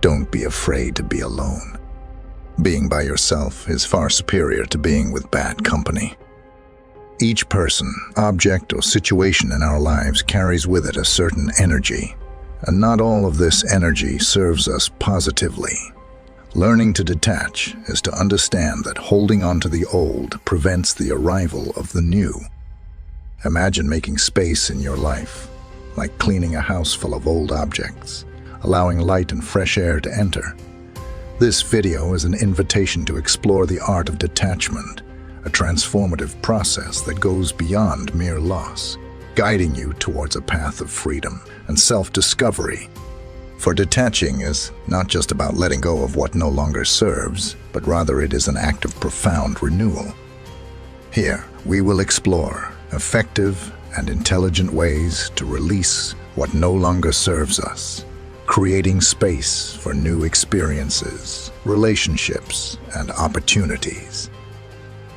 Don't be afraid to be alone. Being by yourself is far superior to being with bad company. Each person, object, or situation in our lives carries with it a certain energy, and not all of this energy serves us positively. Learning to detach is to understand that holding on to the old prevents the arrival of the new. Imagine making space in your life, like cleaning a house full of old objects, allowing light and fresh air to enter. This video is an invitation to explore the art of detachment, a transformative process that goes beyond mere loss, guiding you towards a path of freedom and self-discovery. For detaching is not just about letting go of what no longer serves, but rather it is an act of profound renewal. Here, we will explore effective and intelligent ways to release what no longer serves us, creating space for new experiences, relationships, and opportunities.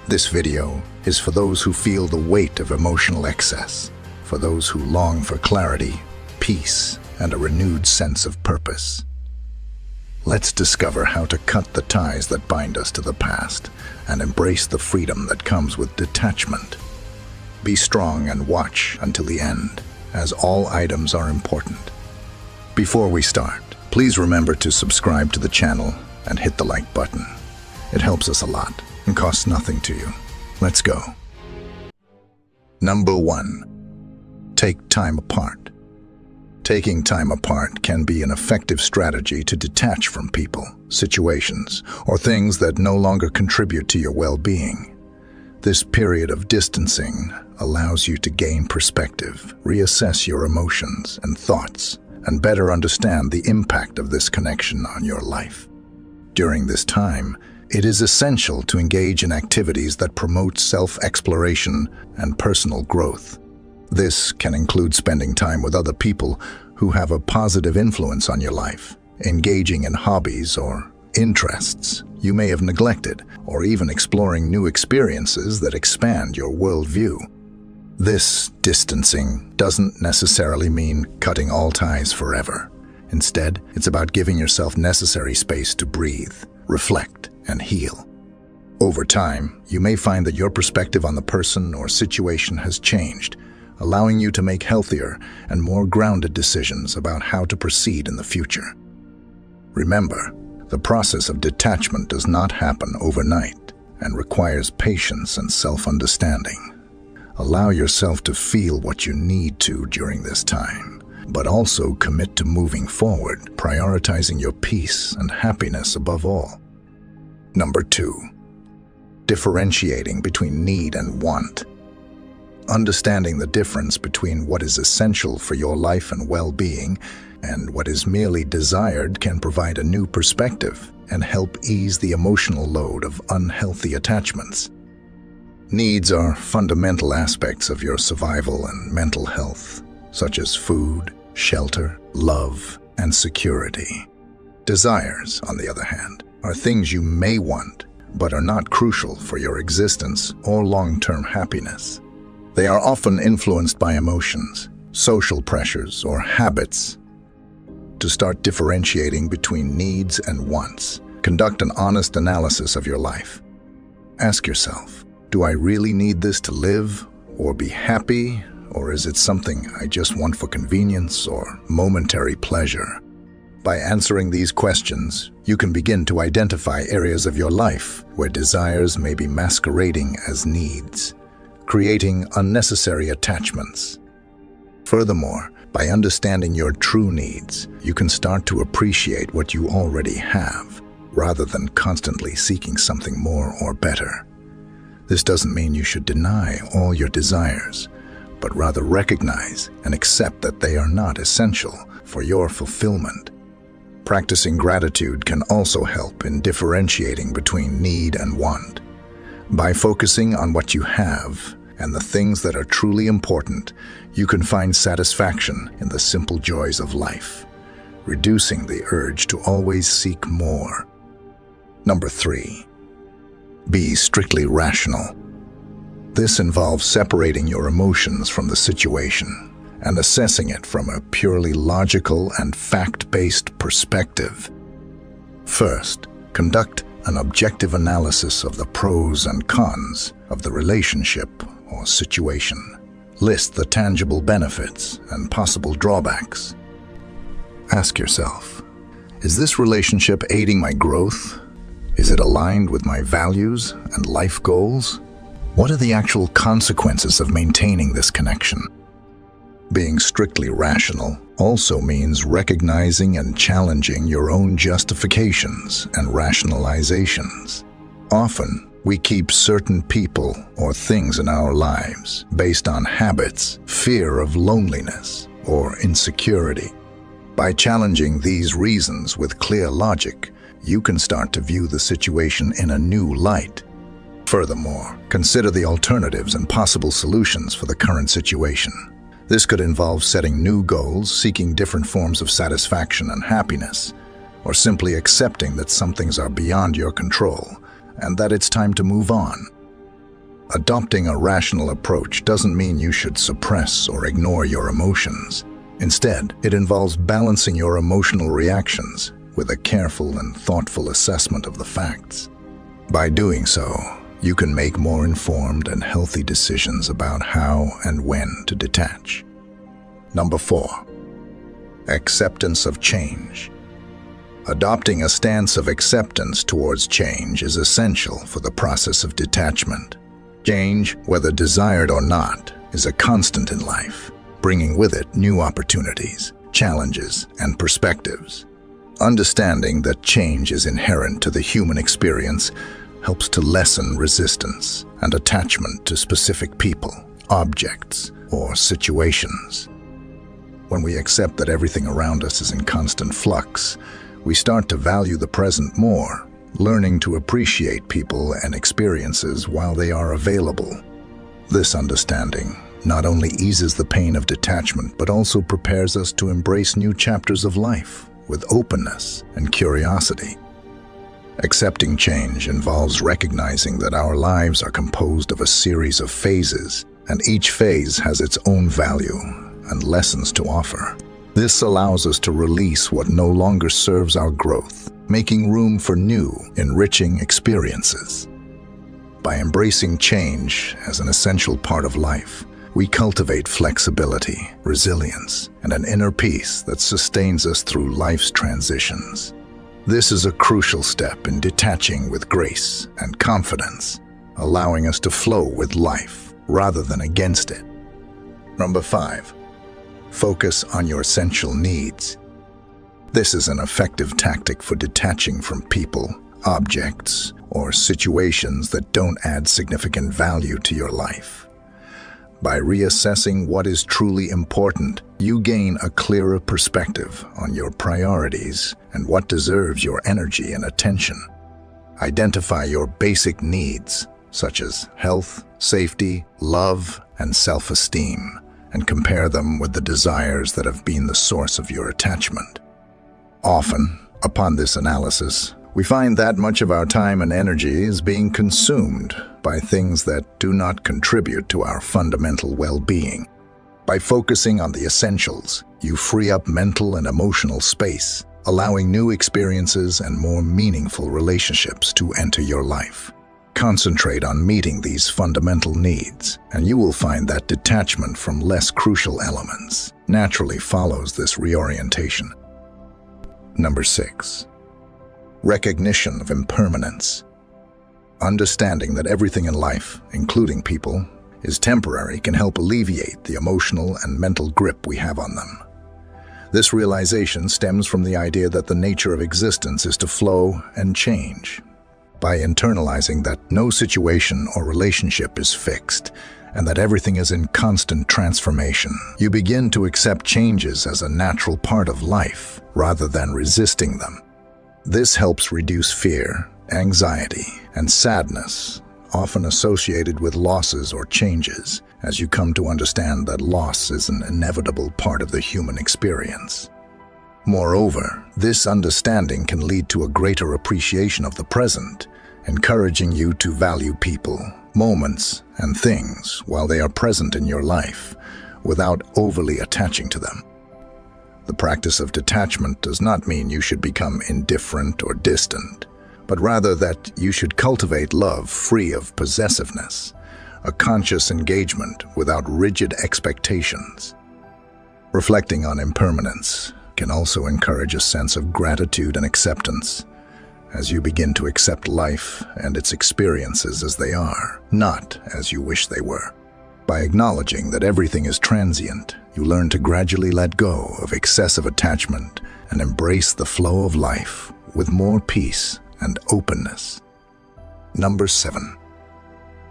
This video is for those who feel the weight of emotional excess, for those who long for clarity, peace, and a renewed sense of purpose. Let's discover how to cut the ties that bind us to the past and embrace the freedom that comes with detachment. Be strong and watch until the end, as all items are important. Before we start, please remember to subscribe to the channel and hit the like button. It helps us a lot and costs nothing to you. Let's go. Number 1. Take time apart. Taking time apart can be an effective strategy to detach from people, situations, or things that no longer contribute to your well-being. This period of distancing allows you to gain perspective, reassess your emotions and thoughts, and better understand the impact of this connection on your life. During this time, it is essential to engage in activities that promote self-exploration and personal growth. This can include spending time with other people who have a positive influence on your life, engaging in hobbies or interests you may have neglected, or even exploring new experiences that expand your worldview. This distancing doesn't necessarily mean cutting all ties forever. Instead, it's about giving yourself necessary space to breathe, reflect, and heal. Over time, you may find that your perspective on the person or situation has changed, allowing you to make healthier and more grounded decisions about how to proceed in the future. Remember, the process of detachment does not happen overnight and requires patience and self-understanding. Allow yourself to feel what you need to during this time, but also commit to moving forward, prioritizing your peace and happiness above all. Number 2. Differentiating between need and want. Understanding the difference between what is essential for your life and well-being and what is merely desired can provide a new perspective and help ease the emotional load of unhealthy attachments. Needs are fundamental aspects of your survival and mental health, such as food, shelter, love, and security. Desires, on the other hand, are things you may want, but are not crucial for your existence or long-term happiness. They are often influenced by emotions, social pressures, or habits. To start differentiating between needs and wants, conduct an honest analysis of your life. Ask yourself, do I really need this to live or be happy, or is it something I just want for convenience or momentary pleasure? By answering these questions, you can begin to identify areas of your life where desires may be masquerading as needs, creating unnecessary attachments. Furthermore, by understanding your true needs, you can start to appreciate what you already have, rather than constantly seeking something more or better. This doesn't mean you should deny all your desires, but rather recognize and accept that they are not essential for your fulfillment. Practicing gratitude can also help in differentiating between need and want. By focusing on what you have and the things that are truly important, you can find satisfaction in the simple joys of life, reducing the urge to always seek more. Number 3. Be strictly rational. This involves separating your emotions from the situation and assessing it from a purely logical and fact-based perspective. First, conduct an objective analysis of the pros and cons of the relationship or situation. List the tangible benefits and possible drawbacks. Ask yourself, is this relationship aiding my growth? Is it aligned with my values and life goals? What are the actual consequences of maintaining this connection? Being strictly rational also means recognizing and challenging your own justifications and rationalizations. Often, we keep certain people or things in our lives based on habits, fear of loneliness, or insecurity. By challenging these reasons with clear logic, you can start to view the situation in a new light. Furthermore, consider the alternatives and possible solutions for the current situation. This could involve setting new goals, seeking different forms of satisfaction and happiness, or simply accepting that some things are beyond your control and that it's time to move on. Adopting a rational approach doesn't mean you should suppress or ignore your emotions. Instead, it involves balancing your emotional reactions with a careful and thoughtful assessment of the facts. By doing so, you can make more informed and healthy decisions about how and when to detach. Number 4, acceptance of change. Adopting a stance of acceptance towards change is essential for the process of detachment. Change, whether desired or not, is a constant in life, bringing with it new opportunities, challenges, and perspectives. Understanding that change is inherent to the human experience helps to lessen resistance and attachment to specific people, objects, or situations. When we accept that everything around us is in constant flux, we start to value the present more, learning to appreciate people and experiences while they are available. This understanding not only eases the pain of detachment, but also prepares us to embrace new chapters of life with openness and curiosity. Accepting change involves recognizing that our lives are composed of a series of phases, and each phase has its own value and lessons to offer. This allows us to release what no longer serves our growth, making room for new, enriching experiences. By embracing change as an essential part of life, we cultivate flexibility, resilience, and an inner peace that sustains us through life's transitions. This is a crucial step in detaching with grace and confidence, allowing us to flow with life rather than against it. Number 5, focus on your essential needs. This is an effective tactic for detaching from people, objects, or situations that don't add significant value to your life. By reassessing what is truly important, you gain a clearer perspective on your priorities and what deserves your energy and attention. Identify your basic needs, such as health, safety, love, and self-esteem, and compare them with the desires that have been the source of your attachment. Often, upon this analysis, we find that much of our time and energy is being consumed by things that do not contribute to our fundamental well-being. By focusing on the essentials, you free up mental and emotional space, allowing new experiences and more meaningful relationships to enter your life. Concentrate on meeting these fundamental needs, and you will find that detachment from less crucial elements naturally follows this reorientation. Number 6, recognition of impermanence. Understanding that everything in life, including people, is temporary can help alleviate the emotional and mental grip we have on them. This realization stems from the idea that the nature of existence is to flow and change. By internalizing that no situation or relationship is fixed and that everything is in constant transformation, you begin to accept changes as a natural part of life rather than resisting them. This helps reduce fear, anxiety, and sadness, often associated with losses or changes, as you come to understand that loss is an inevitable part of the human experience. Moreover, this understanding can lead to a greater appreciation of the present, encouraging you to value people, moments, and things while they are present in your life, without overly attaching to them. The practice of detachment does not mean you should become indifferent or distant, but rather that you should cultivate love free of possessiveness, a conscious engagement without rigid expectations. Reflecting on impermanence can also encourage a sense of gratitude and acceptance, as you begin to accept life and its experiences as they are, not as you wish they were. By acknowledging that everything is transient, you learn to gradually let go of excessive attachment and embrace the flow of life with more peace and openness. Number 7.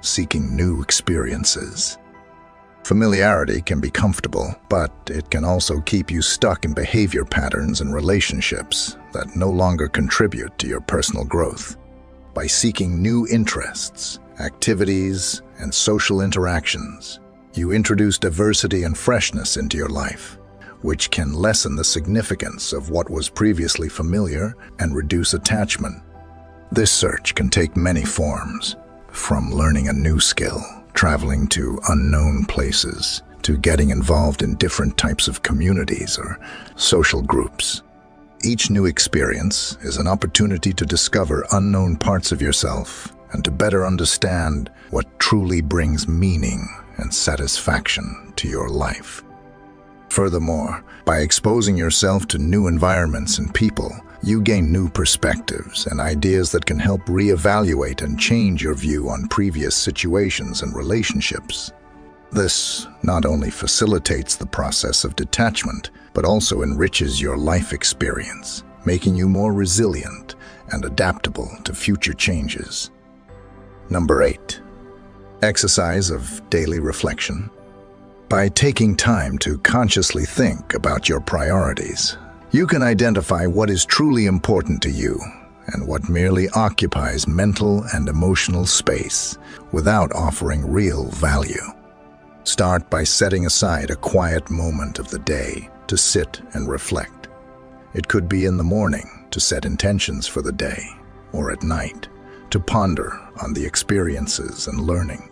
Seeking new experiences. Familiarity can be comfortable, but it can also keep you stuck in behavior patterns and relationships that no longer contribute to your personal growth. By seeking new interests, activities, and social interactions, you introduce diversity and freshness into your life, which can lessen the significance of what was previously familiar and reduce attachment. This search can take many forms, from learning a new skill, traveling to unknown places, to getting involved in different types of communities or social groups. Each new experience is an opportunity to discover unknown parts of yourself and to better understand what truly brings meaning and satisfaction to your life. Furthermore, by exposing yourself to new environments and people, you gain new perspectives and ideas that can help reevaluate and change your view on previous situations and relationships. This not only facilitates the process of detachment, but also enriches your life experience, making you more resilient and adaptable to future changes. Number 8. Exercise of daily reflection. By taking time to consciously think about your priorities, you can identify what is truly important to you and what merely occupies mental and emotional space without offering real value. Start by setting aside a quiet moment of the day to sit and reflect. It could be in the morning to set intentions for the day, or at night to ponder on the experiences and learning.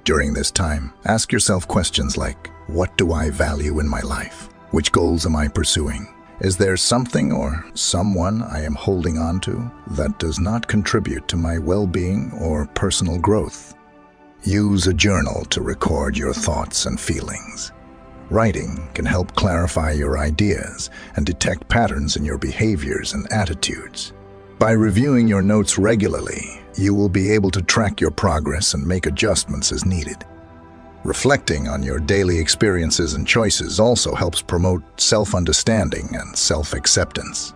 During this time, ask yourself questions like, what do I value in my life? Which goals am I pursuing? Is there something or someone I am holding on to that does not contribute to my well-being or personal growth? Use a journal to record your thoughts and feelings. Writing can help clarify your ideas and detect patterns in your behaviors and attitudes. By reviewing your notes regularly, you will be able to track your progress and make adjustments as needed. Reflecting on your daily experiences and choices also helps promote self-understanding and self-acceptance.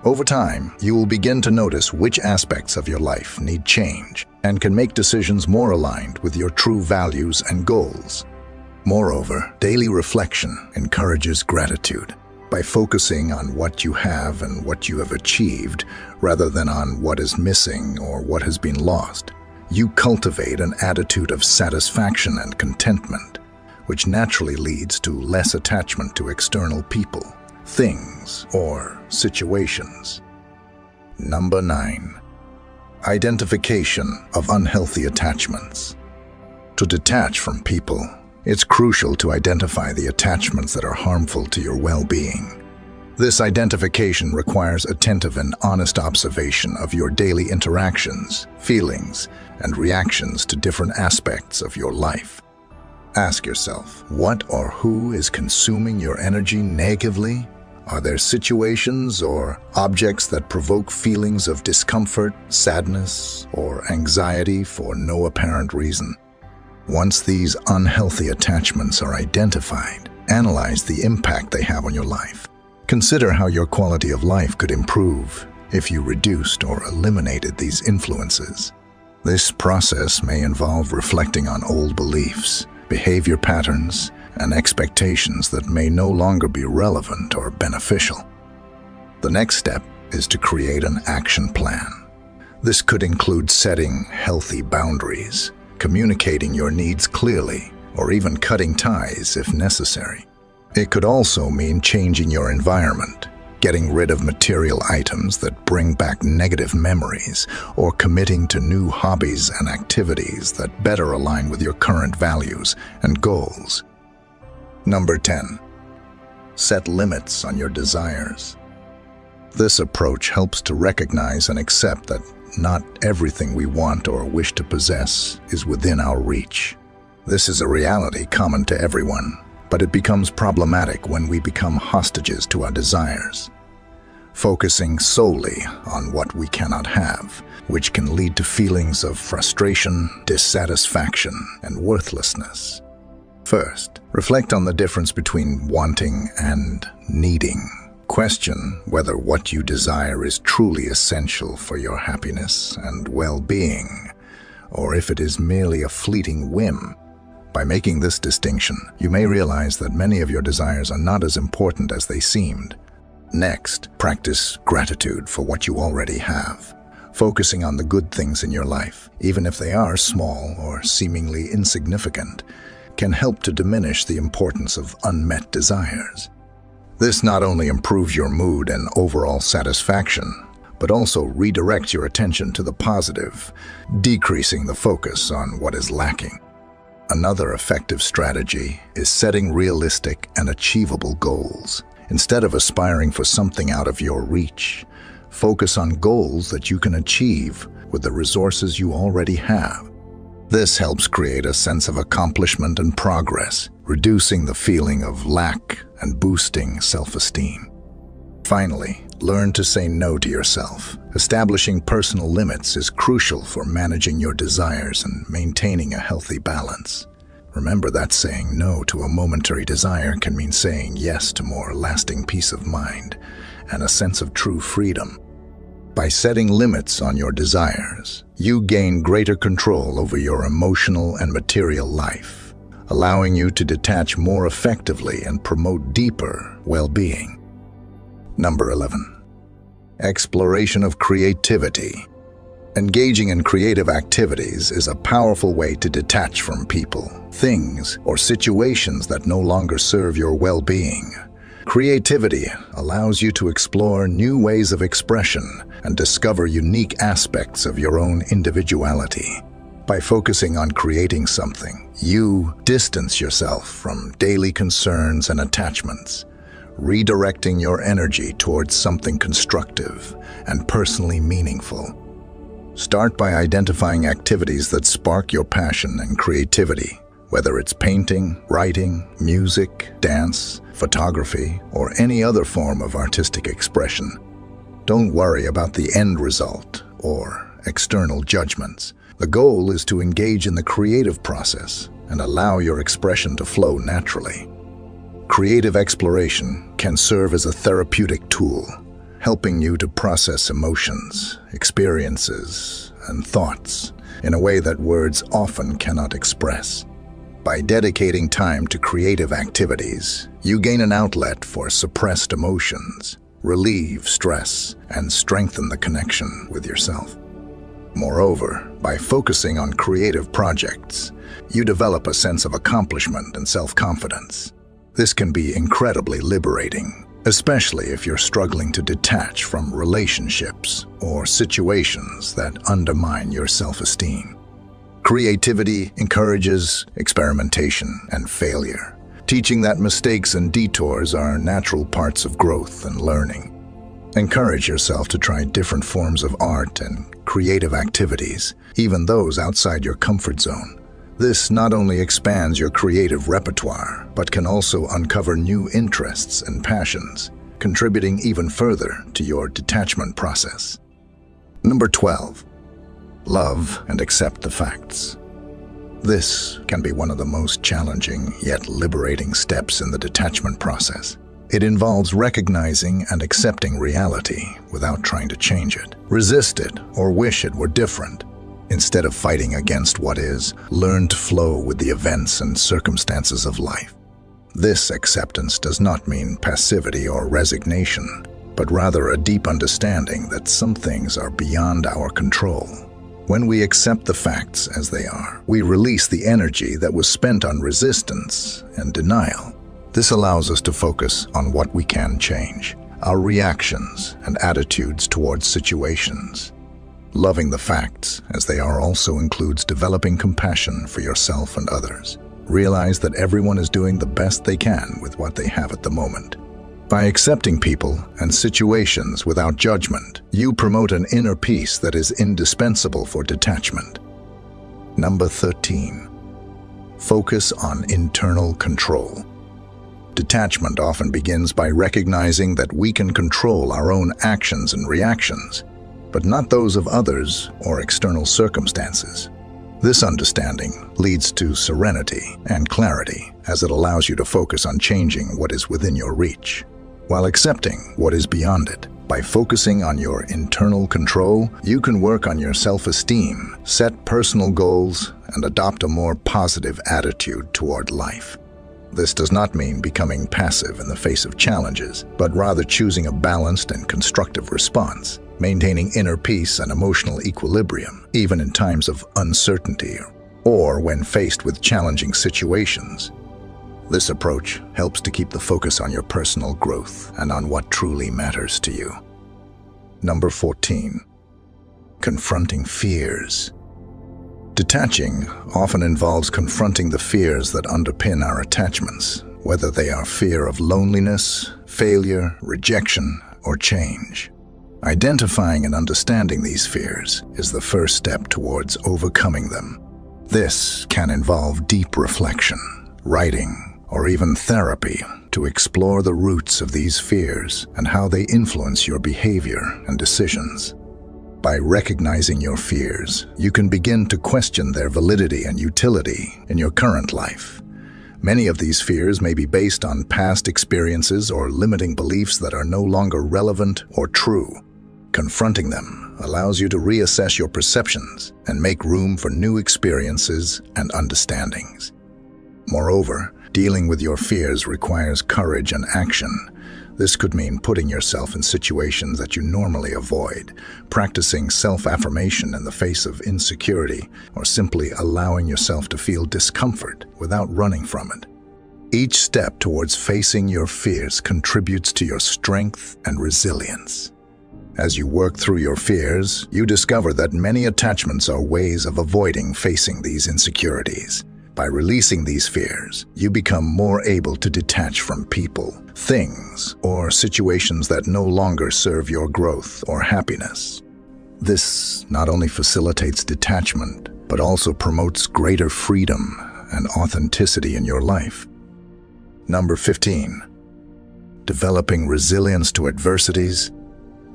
Over time, you will begin to notice which aspects of your life need change and can make decisions more aligned with your true values and goals. Moreover, daily reflection encourages gratitude. By focusing on what you have and what you have achieved, rather than on what is missing or what has been lost, you cultivate an attitude of satisfaction and contentment, which naturally leads to less attachment to external people, things, or situations. Number 9. Identification of unhealthy attachments. To detach from people, it's crucial to identify the attachments that are harmful to your well-being. This identification requires attentive and honest observation of your daily interactions, feelings, and reactions to different aspects of your life. Ask yourself, what or who is consuming your energy negatively? Are there situations or objects that provoke feelings of discomfort, sadness, or anxiety for no apparent reason? Once these unhealthy attachments are identified, analyze the impact they have on your life. Consider how your quality of life could improve if you reduced or eliminated these influences. This process may involve reflecting on old beliefs, behavior patterns, and expectations that may no longer be relevant or beneficial. The next step is to create an action plan. This could include setting healthy boundaries, communicating your needs clearly, or even cutting ties if necessary. It could also mean changing your environment, getting rid of material items that bring back negative memories, or committing to new hobbies and activities that better align with your current values and goals. Number 10. Set limits on your desires. This approach helps to recognize and accept that not everything we want or wish to possess is within our reach. This is a reality common to everyone, but it becomes problematic when we become hostages to our desires, focusing solely on what we cannot have, which can lead to feelings of frustration, dissatisfaction, and worthlessness. First, reflect on the difference between wanting and needing. Question whether what you desire is truly essential for your happiness and well-being, or if it is merely a fleeting whim. By making this distinction, you may realize that many of your desires are not as important as they seemed. Next, practice gratitude for what you already have, focusing on the good things in your life, even if they are small or seemingly insignificant, can help to diminish the importance of unmet desires. This not only improves your mood and overall satisfaction, but also redirects your attention to the positive, decreasing the focus on what is lacking. Another effective strategy is setting realistic and achievable goals. Instead of aspiring for something out of your reach, focus on goals that you can achieve with the resources you already have. This helps create a sense of accomplishment and progress, reducing the feeling of lack and boosting self-esteem. Finally, learn to say no to yourself. Establishing personal limits is crucial for managing your desires and maintaining a healthy balance. Remember that saying no to a momentary desire can mean saying yes to more lasting peace of mind and a sense of true freedom. By setting limits on your desires, you gain greater control over your emotional and material life, allowing you to detach more effectively and promote deeper well-being. Number 11. Exploration of creativity. Engaging in creative activities is a powerful way to detach from people, things, or situations that no longer serve your well-being. Creativity allows you to explore new ways of expression and discover unique aspects of your own individuality. By focusing on creating something, you distance yourself from daily concerns and attachments, redirecting your energy towards something constructive and personally meaningful. Start by identifying activities that spark your passion and creativity, whether it's painting, writing, music, dance, photography, or any other form of artistic expression. Don't worry about the end result or external judgments. The goal is to engage in the creative process and allow your expression to flow naturally. Creative exploration can serve as a therapeutic tool, helping you to process emotions, experiences, and thoughts in a way that words often cannot express. By dedicating time to creative activities, you gain an outlet for suppressed emotions, relieve stress, and strengthen the connection with yourself. Moreover, by focusing on creative projects, you develop a sense of accomplishment and self-confidence. This can be incredibly liberating, especially if you're struggling to detach from relationships or situations that undermine your self-esteem. Creativity encourages experimentation and failure, teaching that mistakes and detours are natural parts of growth and learning. Encourage yourself to try different forms of art and creative activities, even those outside your comfort zone. This not only expands your creative repertoire, but can also uncover new interests and passions, contributing even further to your detachment process. Number 12. Love and accept the facts. This can be one of the most challenging yet liberating steps in the detachment process. It involves recognizing and accepting reality without trying to change it, resist it, or wish it were different. Instead of fighting against what is, learn to flow with the events and circumstances of life. This acceptance does not mean passivity or resignation, but rather a deep understanding that some things are beyond our control. When we accept the facts as they are, we release the energy that was spent on resistance and denial. This allows us to focus on what we can change, our reactions and attitudes towards situations. Loving the facts as they are also includes developing compassion for yourself and others. Realize that everyone is doing the best they can with what they have at the moment. By accepting people and situations without judgment, you promote an inner peace that is indispensable for detachment. Number 13. Focus on internal control. Detachment often begins by recognizing that we can control our own actions and reactions, but not those of others or external circumstances. This understanding leads to serenity and clarity, as it allows you to focus on changing what is within your reach, while accepting what is beyond it. By focusing on your internal control, you can work on your self-esteem, set personal goals, and adopt a more positive attitude toward life. This does not mean becoming passive in the face of challenges, but rather choosing a balanced and constructive response, maintaining inner peace and emotional equilibrium, even in times of uncertainty or when faced with challenging situations. This approach helps to keep the focus on your personal growth and on what truly matters to you. Number 14. Confronting fears. Detaching often involves confronting the fears that underpin our attachments, whether they are fear of loneliness, failure, rejection, or change. Identifying and understanding these fears is the first step towards overcoming them. This can involve deep reflection, writing, or even therapy to explore the roots of these fears and how they influence your behavior and decisions. By recognizing your fears, you can begin to question their validity and utility in your current life. Many of these fears may be based on past experiences or limiting beliefs that are no longer relevant or true. Confronting them allows you to reassess your perceptions and make room for new experiences and understandings. Moreover, dealing with your fears requires courage and action. This could mean putting yourself in situations that you normally avoid, practicing self-affirmation in the face of insecurity, or simply allowing yourself to feel discomfort without running from it. Each step towards facing your fears contributes to your strength and resilience. As you work through your fears, you discover that many attachments are ways of avoiding facing these insecurities. By releasing these fears, you become more able to detach from people, things, or situations that no longer serve your growth or happiness. This not only facilitates detachment, but also promotes greater freedom and authenticity in your life. Number 15. Developing resilience to adversities.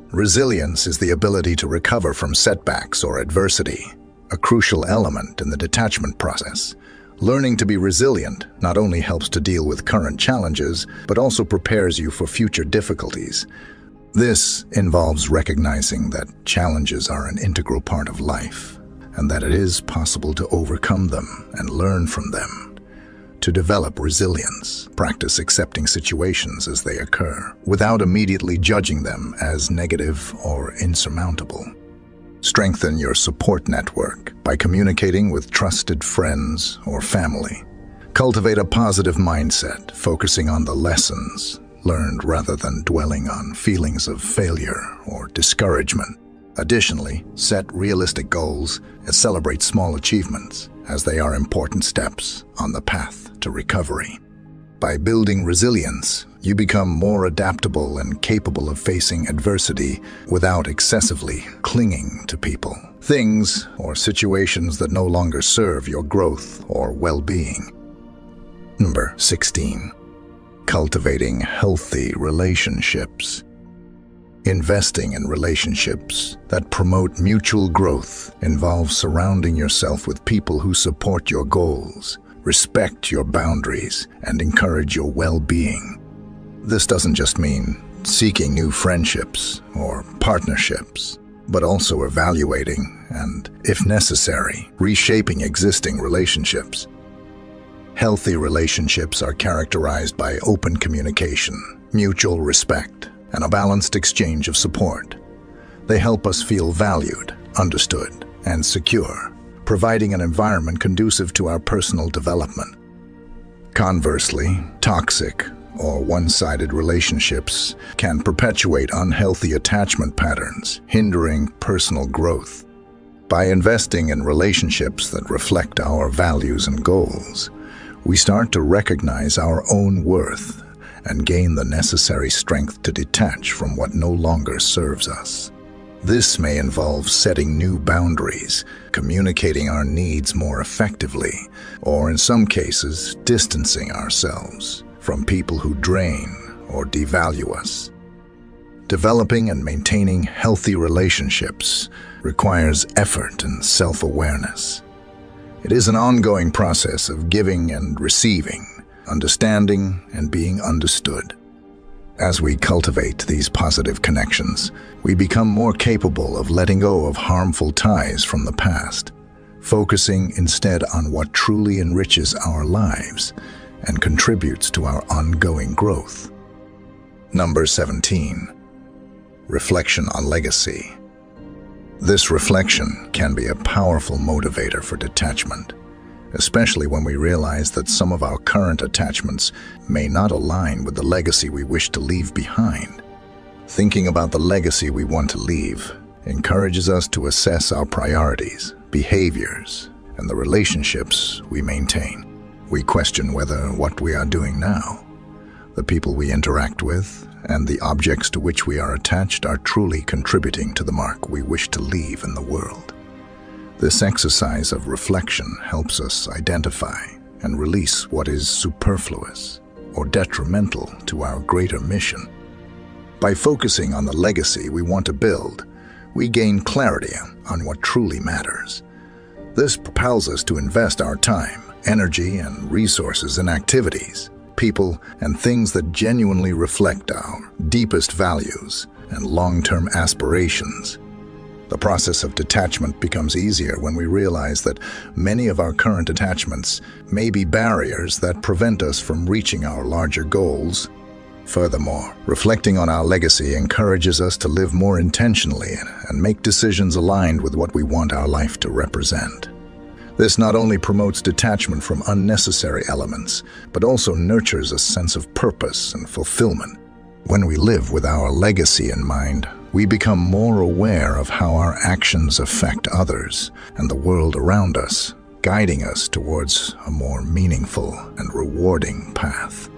Resilience is the ability to recover from setbacks or adversity, a crucial element in the detachment process. Learning to be resilient not only helps to deal with current challenges, but also prepares you for future difficulties. This involves recognizing that challenges are an integral part of life, and that it is possible to overcome them and learn from them. To develop resilience, practice accepting situations as they occur, without immediately judging them as negative or insurmountable. Strengthen your support network by communicating with trusted friends or family. Cultivate a positive mindset, focusing on the lessons learned rather than dwelling on feelings of failure or discouragement. Additionally, set realistic goals and celebrate small achievements, as they are important steps on the path to recovery. By building resilience, you become more adaptable and capable of facing adversity without excessively clinging to people, things, or situations that no longer serve your growth or well-being. Number 16. Cultivating healthy relationships. Investing in relationships that promote mutual growth involves surrounding yourself with people who support your goals, respect your boundaries, and encourage your well-being. This doesn't just mean seeking new friendships or partnerships, but also evaluating and, if necessary, reshaping existing relationships. Healthy relationships are characterized by open communication, mutual respect, and a balanced exchange of support. They help us feel valued, understood, and secure, providing an environment conducive to our personal development. Conversely, toxic or one-sided relationships can perpetuate unhealthy attachment patterns, hindering personal growth. By investing in relationships that reflect our values and goals, we start to recognize our own worth and gain the necessary strength to detach from what no longer serves us. This may involve setting new boundaries, communicating our needs more effectively, or in some cases, distancing ourselves from people who drain or devalue us. Developing and maintaining healthy relationships requires effort and self-awareness. It is an ongoing process of giving and receiving, understanding and being understood. As we cultivate these positive connections, we become more capable of letting go of harmful ties from the past, focusing instead on what truly enriches our lives and contributes to our ongoing growth. Number 17. Reflection on legacy. This reflection can be a powerful motivator for detachment, especially when we realize that some of our current attachments may not align with the legacy we wish to leave behind. Thinking about the legacy we want to leave encourages us to assess our priorities, behaviors, and the relationships we maintain. We question whether what we are doing now, the people we interact with, and the objects to which we are attached are truly contributing to the mark we wish to leave in the world. This exercise of reflection helps us identify and release what is superfluous or detrimental to our greater mission. By focusing on the legacy we want to build, we gain clarity on what truly matters. This propels us to invest our time, energy, and resources in activities, people, and things that genuinely reflect our deepest values and long-term aspirations. The process of detachment becomes easier when we realize that many of our current attachments may be barriers that prevent us from reaching our larger goals. Furthermore, reflecting on our legacy encourages us to live more intentionally and make decisions aligned with what we want our life to represent. This not only promotes detachment from unnecessary elements, but also nurtures a sense of purpose and fulfillment. When we live with our legacy in mind, we become more aware of how our actions affect others and the world around us, guiding us towards a more meaningful and rewarding path.